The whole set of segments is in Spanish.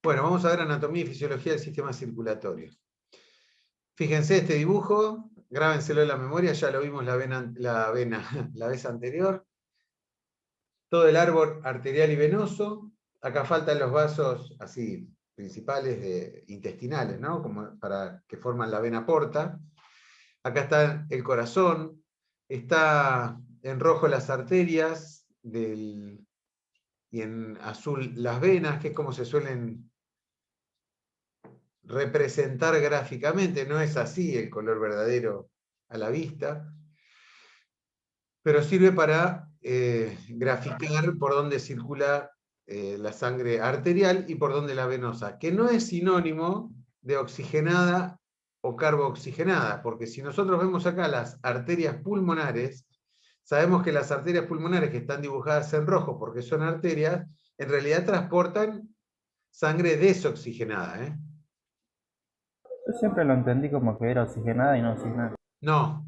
Bueno, vamos a ver anatomía y fisiología del sistema circulatorio. Fíjense este dibujo, grábenselo en la memoria, ya lo vimos la vez anterior. Todo el árbol arterial y venoso. Acá faltan los vasos así principales intestinales, ¿no? Como para que forman la vena porta. Acá está el corazón, está en rojo las arterias y en azul las venas, que es como se suelen representar gráficamente. No es así el color verdadero a la vista, pero sirve para graficar por dónde circula la sangre arterial y por dónde la venosa, que no es sinónimo de oxigenada o carbooxigenada, porque si nosotros vemos acá las arterias pulmonares, sabemos que las arterias pulmonares que están dibujadas en rojo porque son arterias, en realidad transportan sangre desoxigenada. Yo siempre lo entendí como que era oxigenada y no oxigenada. No,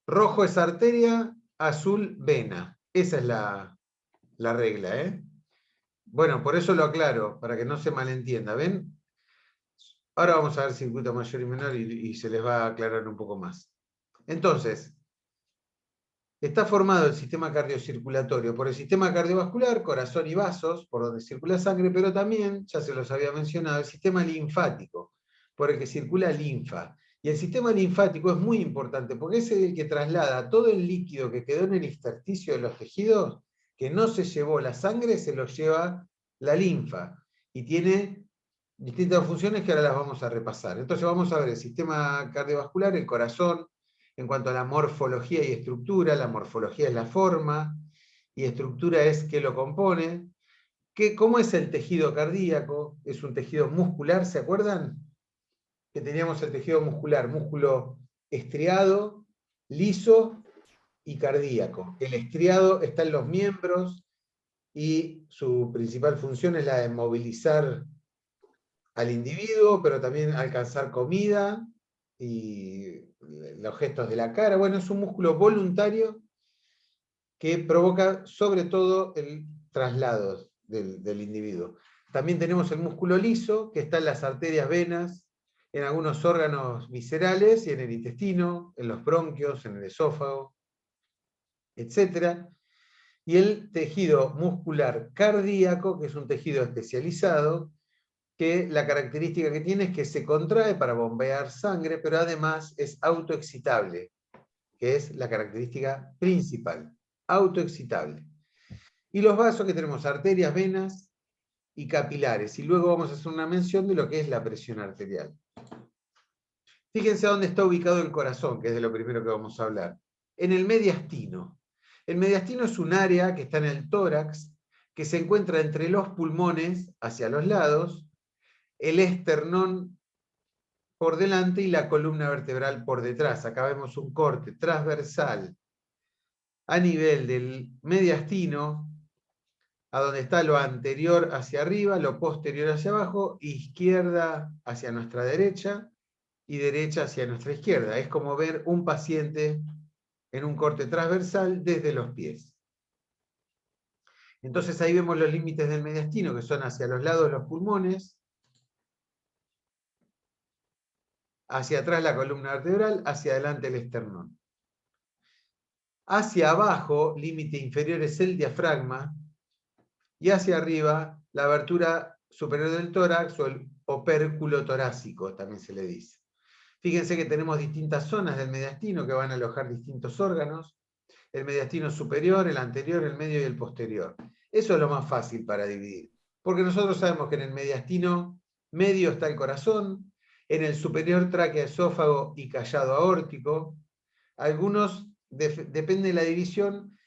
rojo es arteria, azul vena. Esa es la regla, ¿eh? Bueno, por eso lo aclaro, para que no se malentienda. ¿Ven? Ahora vamos a ver circuito mayor y menor y se les va a aclarar un poco más. Entonces, está formado el sistema cardiocirculatorio por el sistema cardiovascular, corazón y vasos, por donde circula sangre, pero también, ya se los había mencionado, el sistema linfático, por el que circula linfa. Y el sistema linfático es muy importante porque es el que traslada todo el líquido que quedó en el intersticio de los tejidos, que no se llevó la sangre, se lo lleva la linfa. Y tiene distintas funciones que ahora las vamos a repasar. Entonces vamos a ver el sistema cardiovascular, el corazón, en cuanto a la morfología y estructura. La morfología es la forma y estructura es qué lo compone. ¿Cómo es el tejido cardíaco? Es un tejido muscular, ¿se acuerdan? Que teníamos el tejido muscular, músculo estriado, liso y cardíaco. El estriado está en los miembros y su principal función es la de movilizar al individuo, pero también alcanzar comida y los gestos de la cara. Bueno, es un músculo voluntario que provoca sobre todo el traslado del individuo. También tenemos el músculo liso, que está en las arterias, venas, en algunos órganos viscerales y en el intestino, en los bronquios, en el esófago, etc. Y el tejido muscular cardíaco, que es un tejido especializado, que la característica que tiene es que se contrae para bombear sangre, pero además es autoexcitable, que es la característica principal, autoexcitable. Y los vasos que tenemos, arterias, venas y capilares. Y luego vamos a hacer una mención de lo que es la presión arterial. Fíjense dónde está ubicado el corazón, que es de lo primero que vamos a hablar. En el mediastino. El mediastino es un área que está en el tórax, que se encuentra entre los pulmones hacia los lados, el esternón por delante y la columna vertebral por detrás. Acá vemos un corte transversal a nivel del mediastino, a donde está lo anterior hacia arriba, lo posterior hacia abajo, izquierda hacia nuestra derecha y derecha hacia nuestra izquierda. Es como ver un paciente en un corte transversal desde los pies. Entonces ahí vemos los límites del mediastino, que son hacia los lados los pulmones, hacia atrás la columna vertebral, hacia adelante el esternón. Hacia abajo, límite inferior es el diafragma, y hacia arriba, la abertura superior del tórax o el opérculo torácico, también se le dice. Fíjense que tenemos distintas zonas del mediastino que van a alojar distintos órganos. El mediastino superior, el anterior, el medio y el posterior. Eso es lo más fácil para dividir. Porque nosotros sabemos que en el mediastino medio está el corazón, en el superior tráquea, esófago y callado aórtico. Algunos, depende de la división,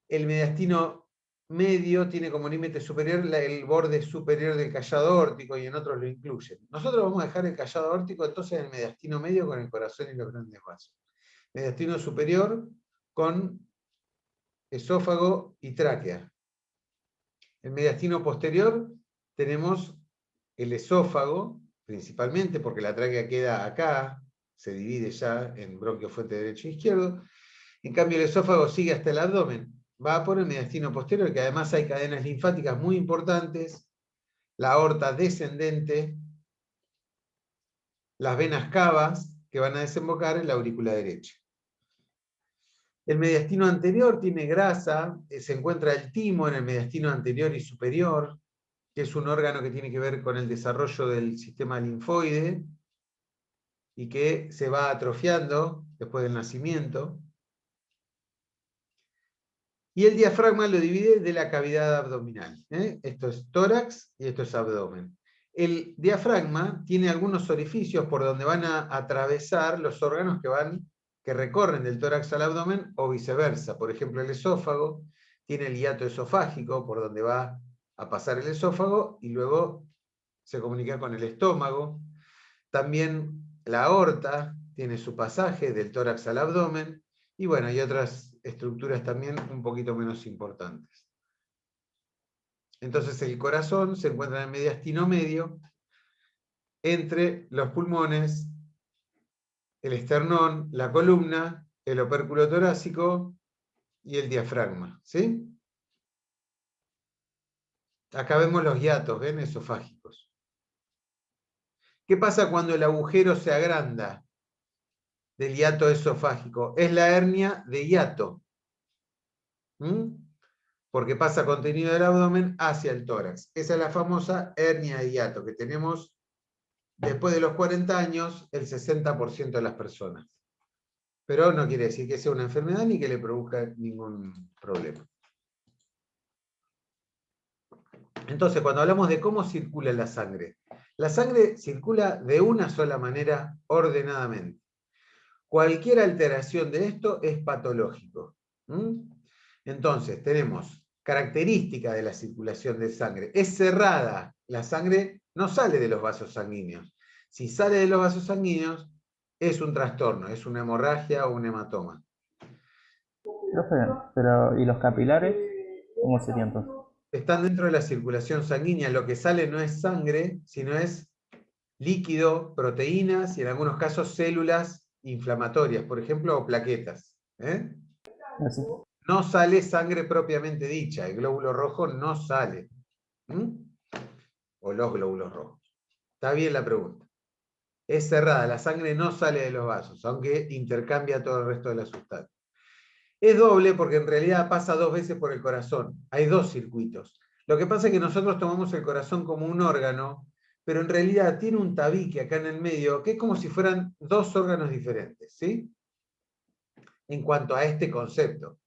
el mediastino medio tiene como límite superior el borde superior del callado aórtico y en otros lo incluyen. Nosotros vamos a dejar el callado aórtico entonces en el mediastino medio con el corazón y los grandes vasos. Mediastino superior con esófago y tráquea. El mediastino posterior tenemos el esófago, principalmente porque la tráquea queda acá, se divide ya en bronquio fuente derecho e izquierdo. En cambio, el esófago sigue hasta el abdomen, va por el mediastino posterior, que además hay cadenas linfáticas muy importantes la aorta descendente, las venas cavas que van a desembocar en la aurícula derecha. El mediastino anterior tiene grasa, se encuentra el timo en el mediastino anterior y superior, que es un órgano que tiene que ver con el desarrollo del sistema linfoide y que se va atrofiando después del nacimiento. Y el diafragma lo divide de la cavidad abdominal. Esto es tórax y esto es abdomen. El diafragma tiene algunos orificios por donde van a atravesar los órganos que recorren del tórax al abdomen o viceversa. Por ejemplo, el esófago tiene el hiato esofágico por donde va a pasar el esófago y luego se comunica con el estómago. También la aorta tiene su pasaje del tórax al abdomen. Y bueno, hay otras estructuras también un poquito menos importantes. Entonces el corazón se encuentra en el mediastino medio, entre los pulmones, el esternón, la columna, el opérculo torácico y el diafragma. ¿Sí? Acá vemos los hiatos, ¿ven? Esofágicos. ¿Qué pasa cuando el agujero se agranda del hiato esofágico? Es la hernia de hiato. Porque pasa contenido del abdomen hacia el tórax. Esa es la famosa hernia de hiato que tenemos después de los 40 años el 60% de las personas. Pero no quiere decir que sea una enfermedad ni que le produzca ningún problema. Entonces, cuando hablamos de cómo circula la sangre circula de una sola manera ordenadamente. Cualquier alteración de esto es patológico. Entonces, tenemos característica de la circulación de sangre. Es cerrada. La sangre no sale de los vasos sanguíneos. Si sale de los vasos sanguíneos, es un trastorno, es una hemorragia o un hematoma. Profe, pero ¿y los capilares? ¿Cómo serían entonces? Están dentro de la circulación sanguínea. Lo que sale no es sangre, sino es líquido, proteínas y en algunos casos células inflamatorias, por ejemplo, o plaquetas. Así. No sale sangre propiamente dicha, el glóbulo rojo no sale. O los glóbulos rojos. Está bien la pregunta. Es cerrada, la sangre no sale de los vasos, aunque intercambia todo el resto de la sustancia. Es doble porque en realidad pasa 2 veces por el corazón. Hay 2 circuitos. Lo que pasa es que nosotros tomamos el corazón como un órgano, pero en realidad tiene un tabique acá en el medio, que es como si fueran 2 órganos diferentes, ¿sí? En cuanto a este concepto.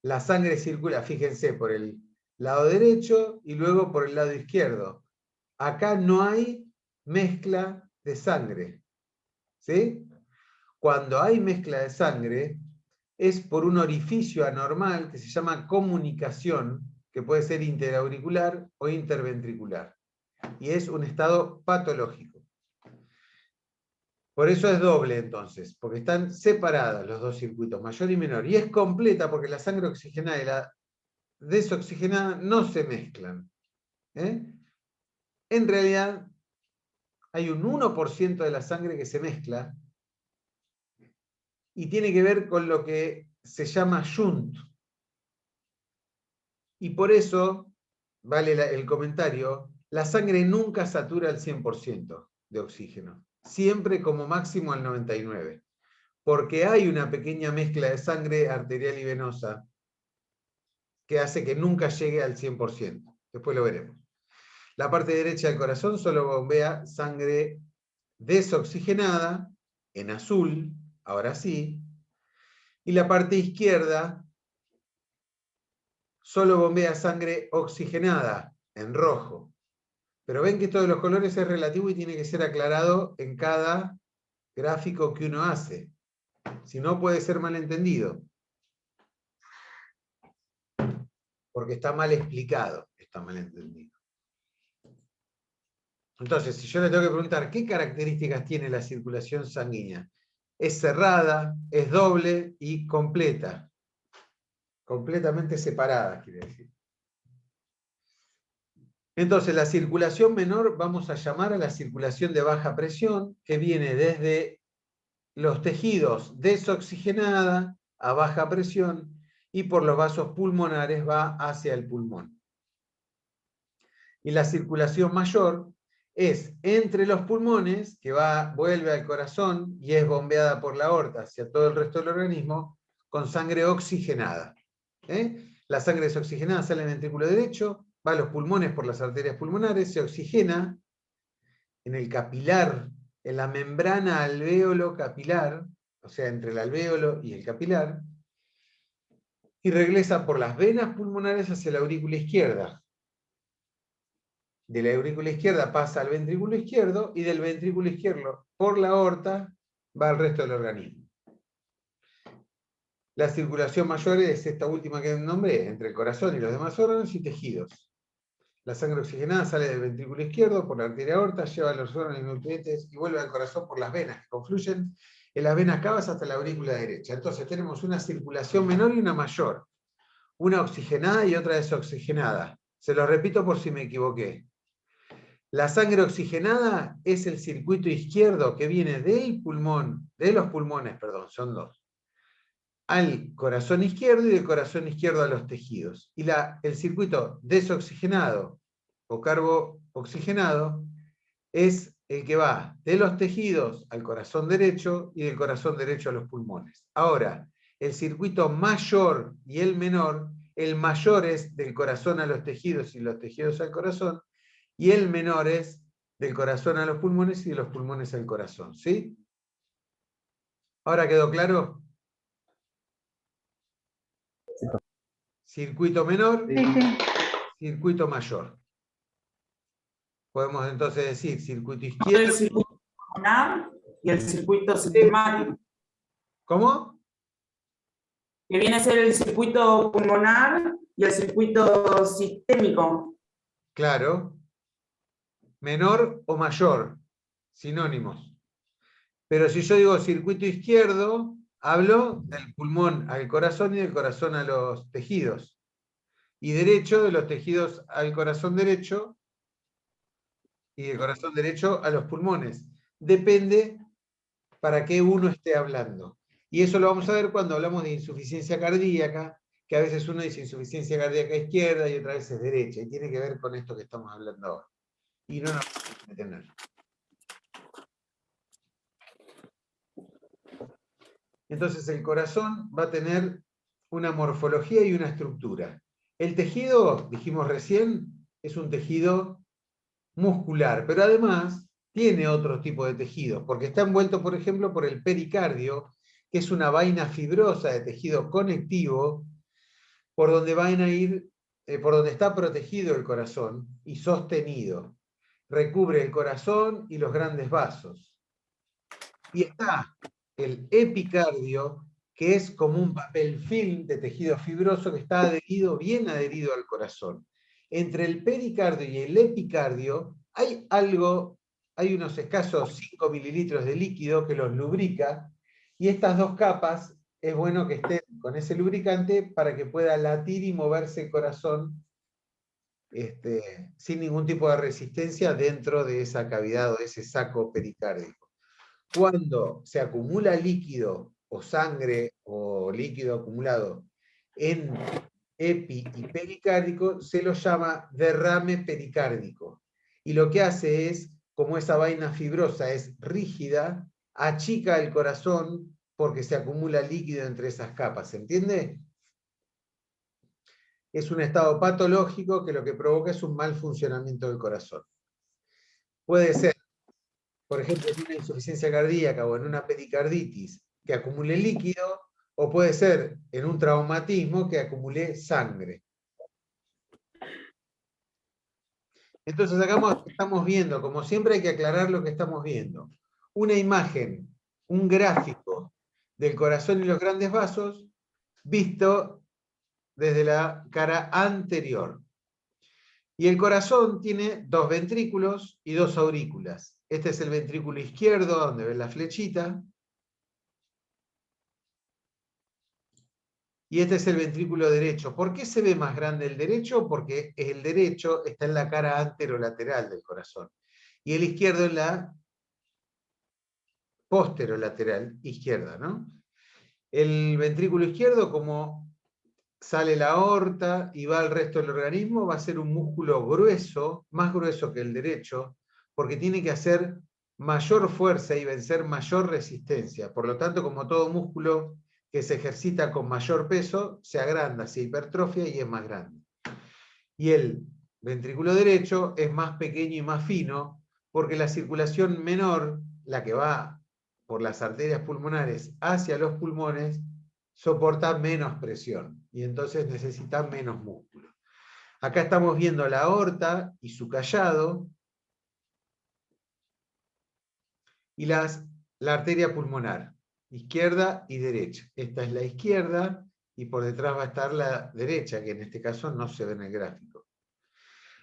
La sangre circula, fíjense, por el lado derecho y luego por el lado izquierdo. Acá no hay mezcla de sangre, ¿sí? Cuando hay mezcla de sangre, es por un orificio anormal que se llama comunicación, que puede ser interauricular o interventricular. Y es un estado patológico. Por eso es doble entonces, porque están separados los 2 circuitos, mayor y menor. Y es completa porque la sangre oxigenada y la desoxigenada no se mezclan. En realidad, hay un 1% de la sangre que se mezcla y tiene que ver con lo que se llama shunt. Y por eso, vale el comentario, la sangre nunca satura al 100% de oxígeno, siempre como máximo al 99%, porque hay una pequeña mezcla de sangre arterial y venosa que hace que nunca llegue al 100%. Después lo veremos. La parte derecha del corazón solo bombea sangre desoxigenada, en azul, ahora sí, y la parte izquierda solo bombea sangre oxigenada, en rojo. Pero ven que esto de los colores es relativo y tiene que ser aclarado en cada gráfico que uno hace. Si no, puede ser malentendido. Porque está mal explicado, está mal entendido. Entonces, si yo le tengo que preguntar, ¿qué características tiene la circulación sanguínea? Es cerrada, es doble y completa. Completamente separada, quiere decir. Entonces, la circulación menor vamos a llamar a la circulación de baja presión, que viene desde los tejidos desoxigenada a baja presión y por los vasos pulmonares va hacia el pulmón. Y la circulación mayor es entre los pulmones, que vuelve al corazón y es bombeada por la aorta hacia todo el resto del organismo, con sangre oxigenada. La sangre desoxigenada sale del ventrículo derecho, va a los pulmones por las arterias pulmonares, se oxigena en el capilar, en la membrana alvéolo capilar, o sea, entre el alvéolo y el capilar, y regresa por las venas pulmonares hacia la aurícula izquierda. De la aurícula izquierda pasa al ventrículo izquierdo y del ventrículo izquierdo por la aorta va al resto del organismo. La circulación mayor es esta última que nombré, entre el corazón y los demás órganos y tejidos. La sangre oxigenada sale del ventrículo izquierdo por la arteria aorta, lleva a los órganos y nutrientes y vuelve al corazón por las venas que confluyen en las venas cavas hasta la aurícula derecha. Entonces tenemos una circulación menor y una mayor. Una oxigenada y otra desoxigenada. Se lo repito por si me equivoqué. La sangre oxigenada es el circuito izquierdo que viene del pulmón, de los pulmones, perdón, son dos, al corazón izquierdo y del corazón izquierdo a los tejidos. Y el circuito desoxigenado o carbooxigenado es el que va de los tejidos al corazón derecho y del corazón derecho a los pulmones. Ahora, el circuito mayor y el menor, el mayor es del corazón a los tejidos y los tejidos al corazón, y el menor es del corazón a los pulmones y de los pulmones al corazón. ¿Sí? ¿Ahora quedó claro? Circuito menor, Sí, sí. circuito mayor. Podemos entonces decir circuito El izquierdo. circuito pulmonar y el circuito sistemático, ¿Cómo? que viene a ser el circuito pulmonar y el circuito sistémico. Claro. Menor o mayor, sinónimos. Pero si yo digo circuito izquierdo, hablo del pulmón al corazón y del corazón a los tejidos. Y derecho, de los tejidos al corazón derecho y del corazón derecho a los pulmones. Depende para qué uno esté hablando. Y eso lo vamos a ver cuando hablamos de insuficiencia cardíaca, que a veces uno dice insuficiencia cardíaca izquierda y otra vez es derecha. Y tiene que ver con esto que estamos hablando ahora. Y no nos vamos a detener. Entonces el corazón va a tener una morfología y una estructura. El tejido, dijimos recién, es un tejido muscular, pero además tiene otro tipo de tejido, porque está envuelto, por ejemplo, por el pericardio, que es una vaina fibrosa de tejido conectivo, por donde van a ir, por donde está protegido el corazón y sostenido. Recubre el corazón y los grandes vasos. Y está el epicardio, que es como un papel film de tejido fibroso que está adherido, bien adherido al corazón. Entre el pericardio y el epicardio hay unos escasos 5 mililitros de líquido que los lubrica, y estas dos capas es bueno que estén con ese lubricante para que pueda latir y moverse el corazón sin ningún tipo de resistencia dentro de esa cavidad o de ese saco pericárdico. Cuando se acumula líquido o sangre o líquido acumulado en epi y pericárdico, se lo llama derrame pericárdico. Y lo que hace es, como esa vaina fibrosa es rígida, achica el corazón porque se acumula líquido entre esas capas. ¿Se entiende? Es un estado patológico que lo que provoca es un mal funcionamiento del corazón. Puede ser, por ejemplo, en una insuficiencia cardíaca o en una pericarditis que acumule líquido, o puede ser en un traumatismo que acumule sangre. Entonces acá estamos viendo, como siempre hay que aclarar lo que estamos viendo, una imagen, un gráfico del corazón y los grandes vasos visto desde la cara anterior. Y el corazón tiene dos ventrículos y dos aurículas. Este es el ventrículo izquierdo, donde ven la flechita. Y este es el ventrículo derecho. ¿Por qué se ve más grande el derecho? Porque el derecho está en la cara anterolateral del corazón. Y el izquierdo en la posterolateral izquierda, ¿no? El ventrículo izquierdo, como sale la aorta y va al resto del organismo, va a ser un músculo grueso, más grueso que el derecho, porque tiene que hacer mayor fuerza y vencer mayor resistencia. Por lo tanto, como todo músculo que se ejercita con mayor peso, se agranda, se hipertrofia y es más grande. Y el ventrículo derecho es más pequeño y más fino, porque la circulación menor, la que va por las arterias pulmonares hacia los pulmones, soporta menos presión y entonces necesita menos músculo. Acá estamos viendo la aorta y su callado y la arteria pulmonar, izquierda y derecha. Esta es la izquierda y por detrás va a estar la derecha, que en este caso no se ve en el gráfico.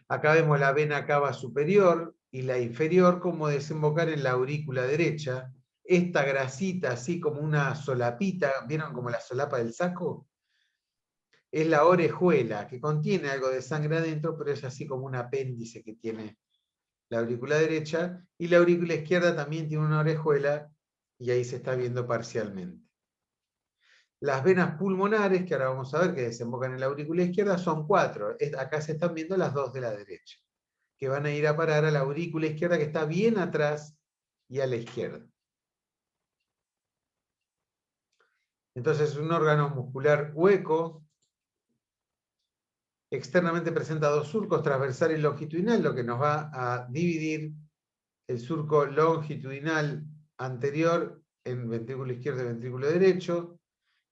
Acá vemos la vena cava superior y la inferior como desembocar en la aurícula derecha. Esta grasita, así como una solapita, ¿vieron como la solapa del saco? Es la orejuela, que contiene algo de sangre adentro, pero es así como un apéndice que tiene la aurícula derecha, y la aurícula izquierda también tiene una orejuela, y ahí se está viendo parcialmente. Las venas pulmonares, que ahora vamos a ver que desembocan en la aurícula izquierda, son 4. Acá se están viendo las 2 de la derecha, que van a ir a parar a la aurícula izquierda, que está bien atrás, y a la izquierda. Entonces es un órgano muscular hueco. Externamente presenta 2 surcos, transversal y longitudinal, lo que nos va a dividir el surco longitudinal anterior en ventrículo izquierdo y ventrículo derecho.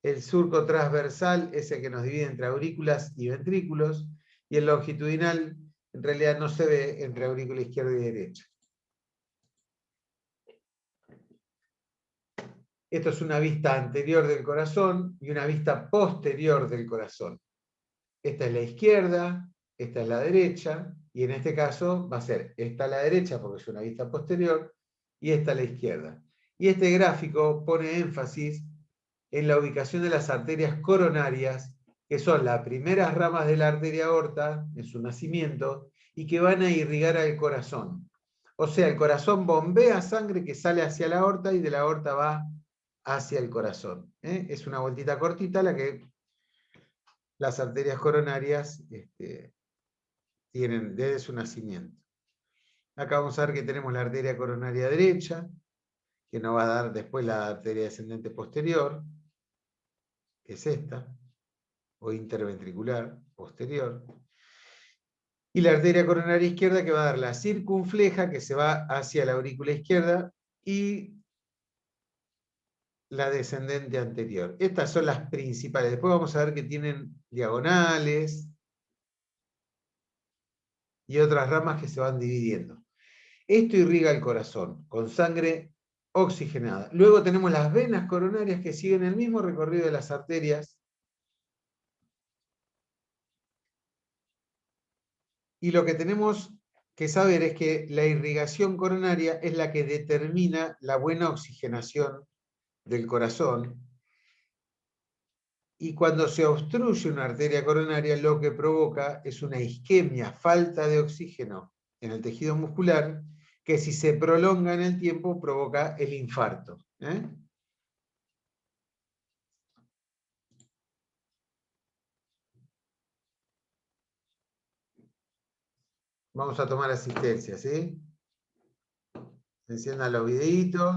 El surco transversal es el que nos divide entre aurículas y ventrículos. Y el longitudinal en realidad no se ve entre aurícula izquierda y derecha. Esto es una vista anterior del corazón y una vista posterior del corazón. Esta es la izquierda, esta es la derecha, y en este caso va a ser esta la derecha porque es una vista posterior, y esta la izquierda. Y este gráfico pone énfasis en la ubicación de las arterias coronarias, que son las primeras ramas de la arteria aorta en su nacimiento, y que van a irrigar al corazón. O sea, el corazón bombea sangre que sale hacia la aorta y de la aorta va hacia el corazón. Es una vueltita cortita la que las arterias coronarias tienen desde su nacimiento. Acá vamos a ver que tenemos la arteria coronaria derecha, que nos va a dar después la arteria descendente posterior, que es esta, o interventricular posterior. Y la arteria coronaria izquierda, que va a dar la circunfleja, que se va hacia la aurícula izquierda, y la descendente anterior. Estas son las principales. Después vamos a ver que tienen diagonales y otras ramas que se van dividiendo. Esto irriga el corazón con sangre oxigenada. Luego tenemos las venas coronarias que siguen el mismo recorrido de las arterias. Y lo que tenemos que saber es que la irrigación coronaria es la que determina la buena oxigenación del corazón. Y cuando se obstruye una arteria coronaria, lo que provoca es una isquemia, falta de oxígeno en el tejido muscular, que si se prolonga en el tiempo provoca el infarto. Vamos a tomar asistencia, ¿sí? Enciendan los videitos.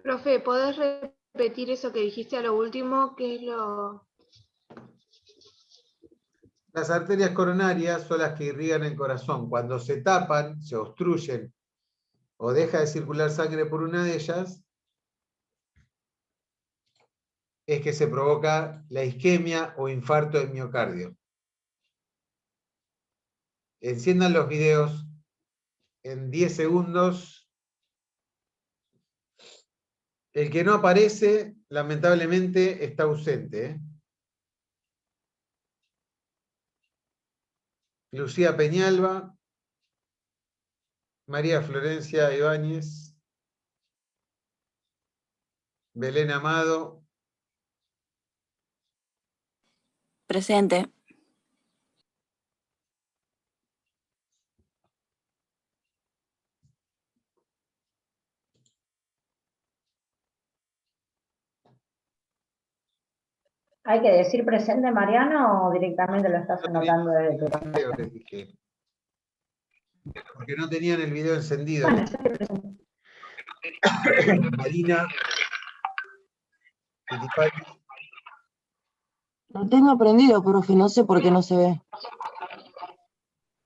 Profe, ¿podés repetir eso que dijiste a lo último? ¿Qué es lo...? Las arterias coronarias son las que irrigan el corazón. Cuando se tapan, se obstruyen o deja de circular sangre por una de ellas, es que se provoca la isquemia o infarto del miocardio. Enciendan los videos en 10 segundos. El que no aparece, lamentablemente, está ausente. Lucía Peñalba, María Florencia Ibáñez, Belén Amado. Presente. ¿Hay que decir presente, Mariano, o directamente lo estás anotando desde tu Creo que dije. Porque no tenían el video encendido. Bueno, yo te presento. Marina. Fittipaldi. Lo tengo prendido, profe, no sé por qué no se ve.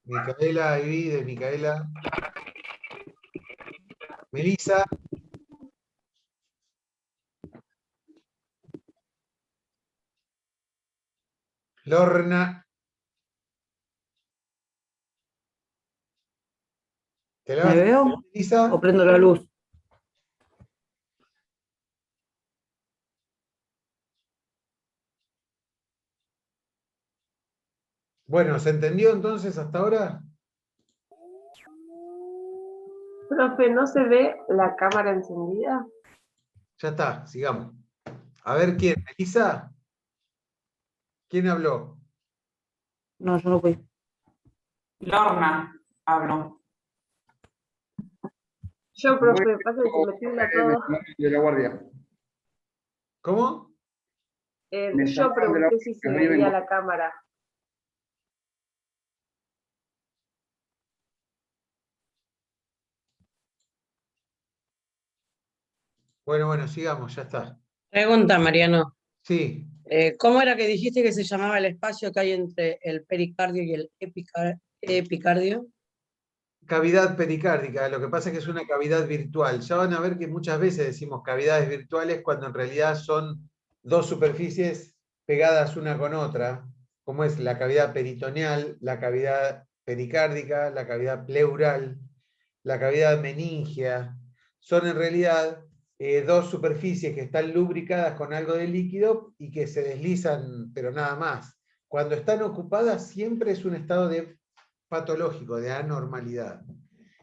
Micaela, ahí de Micaela. Melissa. Lorna. ¿Te la ¿Me veo? Melissa? ¿O prendo la luz? Bueno, ¿se entendió entonces hasta ahora? Profe, ¿no se ve la cámara encendida? Ya está, sigamos. A ver quién. Melissa. ¿Quién habló? No, yo no fui. Lorna habló. Yo, profe, pasa que se me tilda todo. De la guardia. ¿Cómo? Yo pregunté si se veía la cámara. Bueno, sigamos, ya está. Pregunta, Mariano. Sí, ¿Cómo era que dijiste que se llamaba el espacio que hay entre el pericardio y el epicardio? cavidad pericárdica. Lo que pasa es que es una cavidad virtual. Ya van a ver que muchas veces decimos cavidades virtuales cuando en realidad son dos superficies pegadas una con otra, como es la cavidad peritoneal, la cavidad pericárdica, la cavidad pleural, la cavidad meningea. Son en realidad dos superficies que están lubricadas con algo de líquido y que se deslizan, pero nada más. Cuando están ocupadas siempre es un estado de patológico, de anormalidad.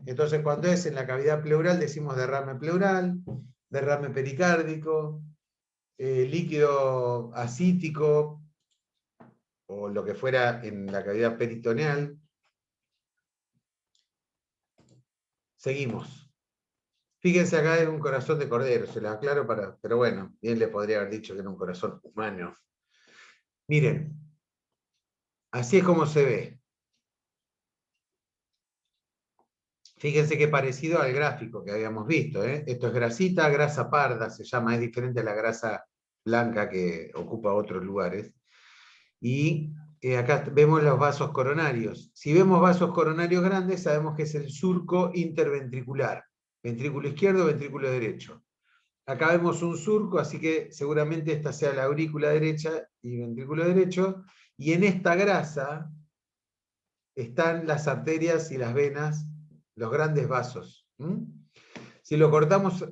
Entonces, cuando es en la cavidad pleural, decimos derrame pleural, derrame pericárdico, líquido ascítico, o lo que fuera en la cavidad peritoneal. Seguimos. Fíjense acá en un corazón de cordero, se lo aclaro pero bueno, bien le podría haber dicho que era un corazón humano. Miren, así es como se ve. Fíjense qué parecido al gráfico que habíamos visto, ¿eh? Esto es grasita, grasa parda, se llama, es diferente a la grasa blanca que ocupa otros lugares. Y acá vemos los vasos coronarios. Si vemos vasos coronarios grandes, sabemos que es el surco interventricular. Ventrículo izquierdo, ventrículo derecho. Acá vemos un surco, así que seguramente esta sea la aurícula derecha y ventrículo derecho. Y en esta grasa están las arterias y las venas, los grandes vasos. Si lo cortamos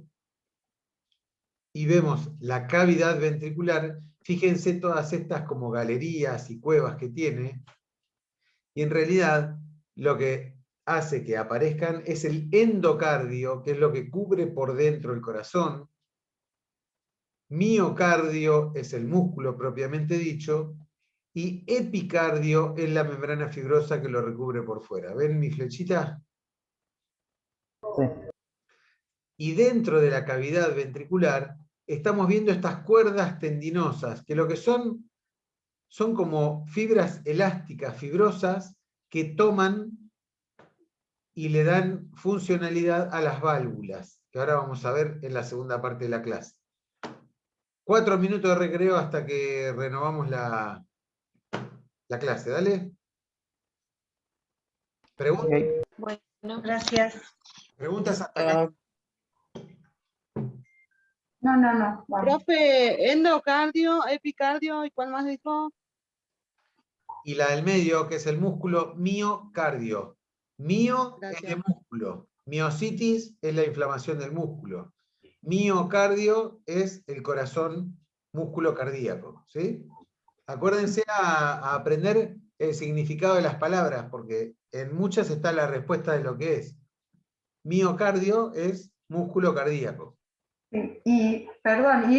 y vemos la cavidad ventricular, fíjense todas estas como galerías y cuevas que tiene, y en realidad lo que hace que aparezcan es el endocardio, que es lo que cubre por dentro el corazón. Miocardio es el músculo propiamente dicho, y epicardio es la membrana fibrosa que lo recubre por fuera. ¿Ven mi flechita? Sí. Y dentro de la cavidad ventricular estamos viendo estas cuerdas tendinosas, que lo que son como fibras elásticas, fibrosas, que toman y le dan funcionalidad a las válvulas, que ahora vamos a ver en la segunda parte de la clase. 4 minutos de recreo hasta que renovamos la clase, ¿dale? ¿Preguntas? Ok. Bueno, Gracias. ¿Preguntas hasta acá? No. Vamos. Profe, endocardio, epicardio, ¿y cuál más dijo? Y la del medio, que es el músculo miocardio. Mio es de músculo. Miositis es la inflamación del músculo. Miocardio es el corazón músculo cardíaco. ¿Sí? Acuérdense a aprender el significado de las palabras, porque en muchas está la respuesta de lo que es. Miocardio es músculo cardíaco. Y, perdón,